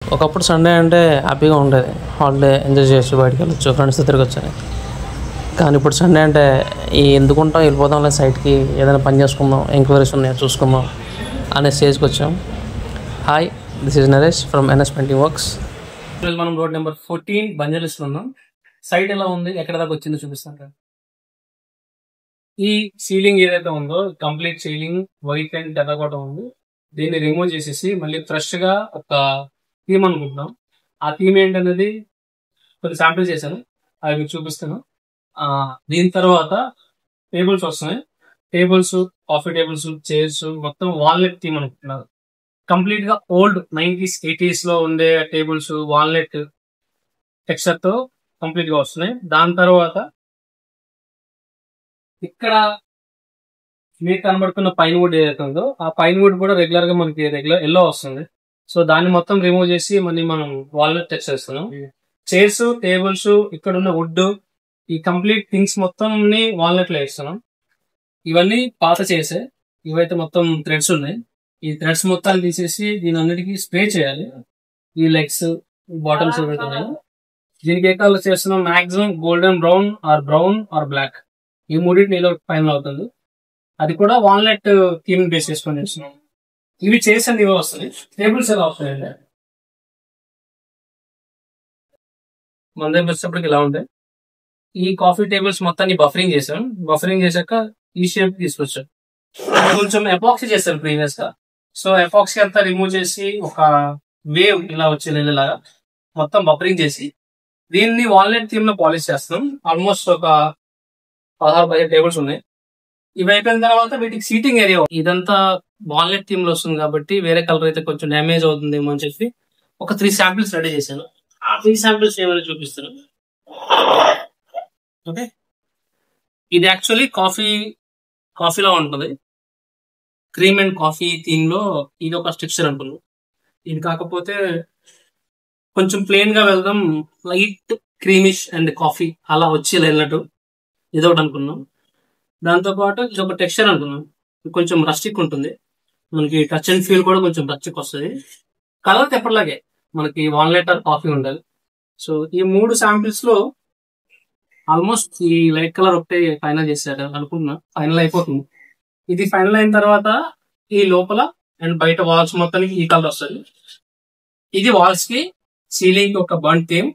ఒకప్పుడు సండే అంటే హ్యాపీగా ఉండేది. హాలిడే ఎంజాయ్ చేయొచ్చు, బయటికి వెళ్ళొచ్చు, ఫ్రెండ్స్తో తిరగొచ్చని. కానీ ఇప్పుడు సండే అంటే ఎందుకుంటాం, వెళ్ళిపోదాంలే సైట్కి, ఏదైనా పని చేసుకుందాం, ఎంక్వైరీస్ ఉన్నాయో చూసుకుందాం అనే స్టేజ్కి వచ్చాం. Hi, this is Naresh from NS Painting Works. ఈరోజు మనం రోడ్ నెంబర్ 14 బంజారాస్లో ఉన్నాం. సైట్ ఎలా ఉంది, ఎక్కడ దాకా వచ్చిందో చూపిస్తాను. ఈ సీలింగ్ ఏదైతే ఉందో complete ceiling white and terracotta ఉంది. దీన్ని రిమూవ్ చేసేసి మళ్ళీ ఫ్రెష్ గా ఒక థీమ్ అనుకుంటున్నాం. ఆ థీమ్ ఏంటనేది కొన్ని శాంపిల్స్ చేశాను, అవి మీకు చూపిస్తాను. దీని తర్వాత టేబుల్స్ వస్తున్నాయి. టేబుల్స్, కాఫీ టేబుల్స్, చైర్స్ మొత్తం వాల్నట్ థీమ్ అనుకుంటున్నారు. కంప్లీట్ గా ఓల్డ్ 90s 80s లో ఉండే టేబుల్స్ వాల్నట్ టెక్స్చర్ తో కంప్లీట్ గా వస్తున్నాయి. దాని తర్వాత ఇక్కడ మీకు కనబడుతున్న పైన్ వుడ్ ఏదైతే ఉందో ఆ పైన్ వుడ్ కూడా రెగ్యులర్ గా మనకి ఎల్లో వస్తుంది. సో దాన్ని మొత్తం రిమూవ్ చేసి మళ్ళీ మనం వాల్నట్ టెక్స్చర్ ఇస్తున్నాం. చైర్స్, టేబుల్స్, ఇక్కడ ఉన్న వుడ్, ఈ కంప్లీట్ థింగ్స్ మొత్తం వాల్నట్ లో ఇస్తున్నాం. ఇవన్నీ పాత చైర్సే. ఇవైతే మొత్తం థ్రెడ్స్ ఉన్నాయి. ఈ థ్రెడ్స్ మొత్తాలు తీసేసి దీని అన్నిటికీ స్ప్రే చేయాలి. ఈ లెగ్స్, బాటమ్స్ ఏవైతే ఉన్నాయో దీనికి ఏ కలర్ చేస్తున్నాం, maximum golden brown or black, ఈ మూడింటి నీలో ఫైనల్ అవుతుంది. అది కూడా వాల్నట్ థీమ్ బేస్ చేసుకొని చేస్తున్నాం. ఇవి చేసండి, ఇవి వస్తుంది. టేబుల్స్ ఎలా వస్తాయండి, మన దగ్గర వచ్చేప్పటికి ఇలా ఉంటాయి. ఈ కాఫీ టేబుల్స్ మొత్తాన్ని బఫరింగ్ చేసాం. బఫరింగ్ చేశాక ఈ షేప్ తీసుకొచ్చాం. కొంచెం ఎపాక్సీ చేశారు ప్రీవియస్ గా. సో ఎపాక్సీ అంతా రిమూవ్ చేసి ఒక వేవ్ ఇలా వచ్చే లాగా మొత్తం బఫరింగ్ చేసి దీన్ని వాల్నట్ థీమ్ లో పాలిష్ చేస్తున్నాం. ఆల్మోస్ట్ ఒక 16-17 టేబుల్స్ ఉన్నాయి. ఇవి అయిపోయిన తర్వాత వీటికి సీటింగ్ ఏరియా, ఇదంతా వాల్నట్ థీమ్ లో వస్తుంది కాబట్టి వేరే కలర్ అయితే కొంచెం డ్యామేజ్ అవుతుందేమో అని చెప్పి ఒక 3 శాంపిల్స్ రెడీ చేశాను. ఆ 3 శాంపిల్స్ ఏమైనా చూపిస్తాను. ఓకే, ఇది యాక్చువల్లీ కాఫీలో ఉంటుంది. క్రీమ్ అండ్ కాఫీ థీమ్ లో ఇది ఒక స్ట్రక్చర్ అనుకున్నాం. ఇది కాకపోతే కొంచెం ప్లెయిన్ గా వెళ్దాం, లైట్ క్రీమిష్ అండ్ కాఫీ అలా వచ్చి వెళ్ళినట్టు ఇదొకటి అనుకున్నాం. దాంతో పాటు ఇది ఒక టెక్స్చర్ అనుకున్నాం. కొంచెం రస్టిక్ ఉంటుంది, మనకి టచ్ అండ్ ఫీల్ కూడా కొంచెం రస్టిక్ వస్తుంది. కలర్ ఎప్పటిలాగే మనకి వాల్నట్ ఆర్ కాఫీ ఉండాలి. సో ఈ 3 శాంపిల్స్ లో ఆల్మోస్ట్ ఈ లైట్ కలర్ ఒకటే ఫైనల్ చేశారు అనుకున్నా. ఫైనల్ అయిపోతుంది. ఇది ఫైనల్ అయిన తర్వాత ఈ లోపల అండ్ బయట వాల్స్ మొత్తానికి ఈ కలర్ వస్తుంది. ఇది వాల్స్ కి, సీలింగ్ కి ఒక బండ్ థీమ్,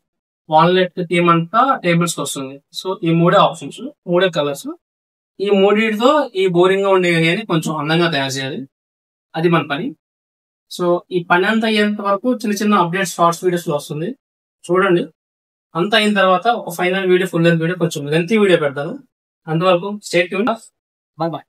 వాల్నట్ థీమ్ అంతా టేబుల్స్ కి వస్తుంది. సో ఈ 3 ఆప్షన్స్, 3 కలర్స్. ఈ 3తో ఈ బోరింగ్ గా ఉండే ఏరియాని కొంచెం అందంగా తయారు చేయాలి. అది మన పని. సో ఈ పని అంతా అయ్యేంత వరకు చిన్న చిన్న అప్డేట్స్ షార్ట్స్ వీడియోస్ లో వస్తుంది, చూడండి. అంతా అయిన తర్వాత ఒక final video, full length video, కొంచెం లెంతీ వీడియో పెడతాను. అంతవరకు స్టే ట్యూన్డ్. By by.